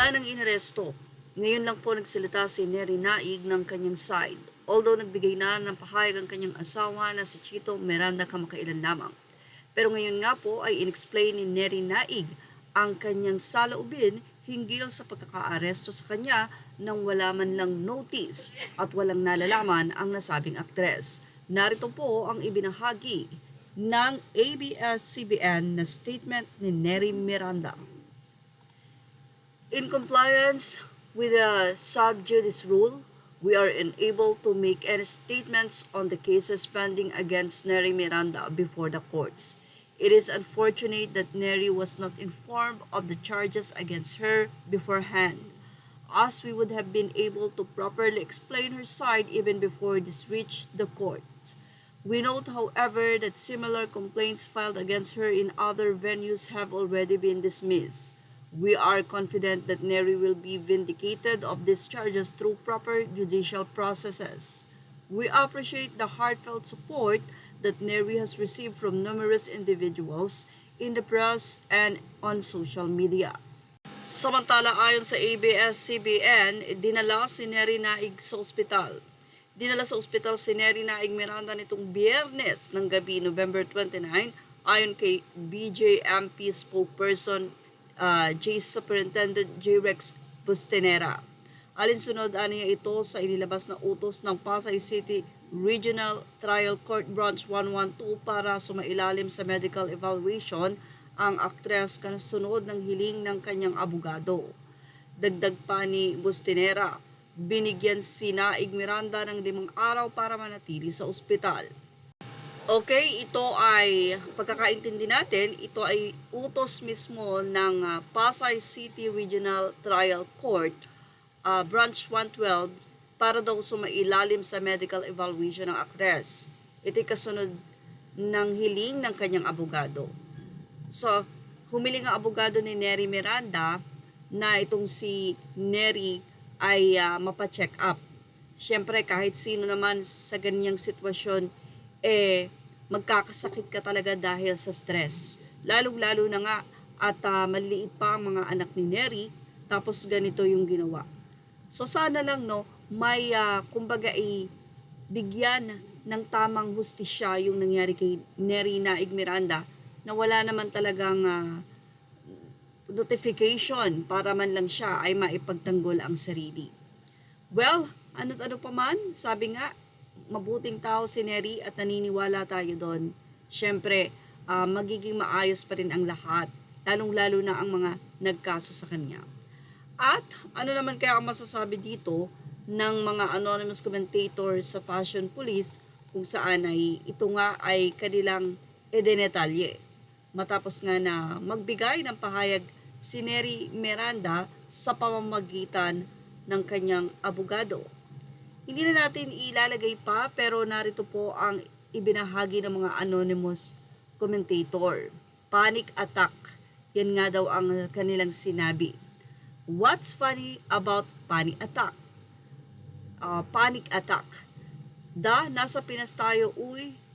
Saan ang inaresto? Ngayon lang po nagsalita si Neri Naig ng kanyang side. Although nagbigay na ng pahayag ang kanyang asawa na si Chito Miranda kamakailan lamang. Pero ngayon nga po ay inexplain ni Neri Naig ang kanyang saloobin hinggil sa pagkakaaresto sa kanya nang wala man lang notice at walang nalalaman ang nasabing aktres. Narito po ang ibinahagi ng ABS-CBN na statement ni Neri Miranda. In compliance with the sub judice rule, we are unable to make any statements on the cases pending against Neri Miranda before the courts. It is unfortunate that Neri was not informed of the charges against her beforehand, as we would have been able to properly explain her side even before this reached the courts. We note, however, that similar complaints filed against her in other venues have already been dismissed. We are confident that Neri will be vindicated of these charges through proper judicial processes. We appreciate the heartfelt support that Neri has received from numerous individuals in the press and on social media. Samantala, ayon sa ABS-CBN, dinala si Neri Naig sa ospital. Dinala sa ospital si Neri Naig Miranda nitong Biyernes ng gabi, November 29, ayon kay BJMP spokesperson Superintendent J. Rex Bustenera. Alinsunod niya ito sa inilabas na utos ng Pasay City Regional Trial Court Branch 112 para sumailalim sa medical evaluation ang aktres kasunod ng hiling ng kanyang abogado. Dagdag pa ni Bustenera, binigyan si Naig Miranda ng 5 araw para manatili sa ospital. Okay, ito ay pagkakaintindi natin, ito ay utos mismo ng Pasay City Regional Trial Court, Branch 112, para daw sumailalim sa medical evaluation ng aktres. Ito'y kasunod ng hiling ng kanyang abogado. So, humiling ang abogado ni Neri Miranda na itong si Neri ay mapacheck up. Siyempre, kahit sino naman sa ganyang sitwasyon, magkakasakit ka talaga dahil sa stress. Lalong-lalo na nga at maliliit pa ang mga anak ni Neri, tapos ganito yung ginawa. So sana lang may kumbaga bigyan ng tamang hustisya yung nangyari kay Neri Naig Miranda na wala naman talagang notification para man lang siya ay maipagtanggol ang sarili. Well, ano't ano pa man, sabi nga, mabuting tao si Neri at naniniwala tayo doon. Siyempre, magiging maayos pa rin ang lahat, lalong-lalo na ang mga nagkaso sa kanya. At ano naman kaya ang masasabi dito ng mga anonymous commentators sa Fashion Police kung saan ay ito nga ay kanilang edenetalye. Matapos nga na magbigay ng pahayag si Neri Miranda sa pamamagitan ng kanyang abogado. Hindi na natin ilalagay pa pero narito po ang ibinahagi ng mga anonymous commentator. Panic attack. Yan nga daw ang kanilang sinabi. What's funny about panic attack? Panic attack. Nasa Pinas tayo,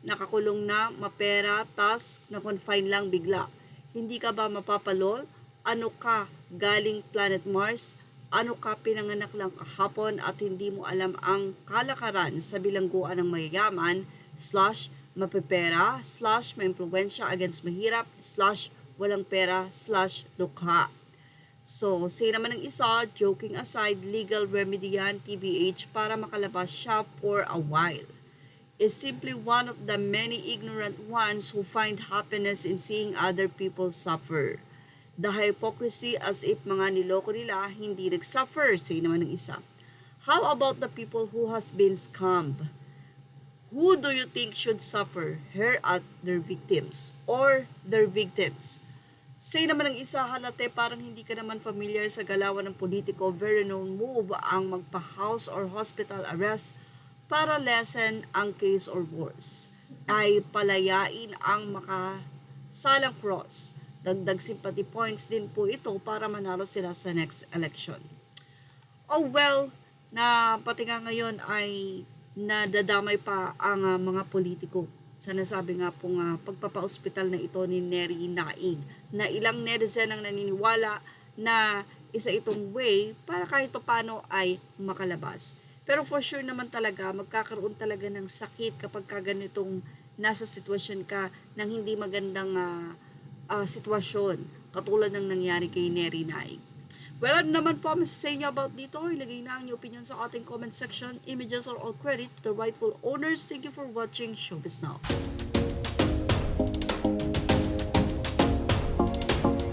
nakakulong na, mapera, tas na-confine lang bigla. Hindi ka ba mapapalol? Ano ka, galing planet Mars? Ano ka, pinanganak lang kahapon at hindi mo alam ang kalakaran sa bilangguan ng mayayaman, /mapepera, /maimpluwensya against mahirap, /walang pera, /dukha. So, say naman ng isa, joking aside, legal remedy yan, TBH, para makalabas siya for a while. Is simply one of the many ignorant ones who find happiness in seeing other people suffer. The hypocrisy as if mga niloko nila hindi nagsuffer, say naman ng isa. How about the people who has been scammed? Who do you think should suffer? Her at their victims or their victims? Say naman ng isa, halate parang hindi ka naman familiar sa galawan ng politiko, very known move ang magpa-house or hospital arrest para lessen ang case or worse. Ay palayain ang makasalang cross. Dagdag sympathy points din po ito para manalo sila sa next election. Oh well, na pati nga ngayon ay nadadamay pa ang mga politiko sa nasabi nga pong pagpapa-ospital na ito ni Neri Naig, na ilang netizen ang naniniwala na isa itong way para kahit papano ay makalabas. Pero for sure naman talaga, magkakaroon talaga ng sakit kapag ka ganitong nasa sitwasyon ka ng hindi magandang sitwasyon, katulad ng nangyari kay Neri Naik. Well, ano naman po ang sa inyo about dito? Ilagay na ang inyong opinion sa ating comment section. Images are all credit to the rightful owners. Thank you for watching Showbiz Now.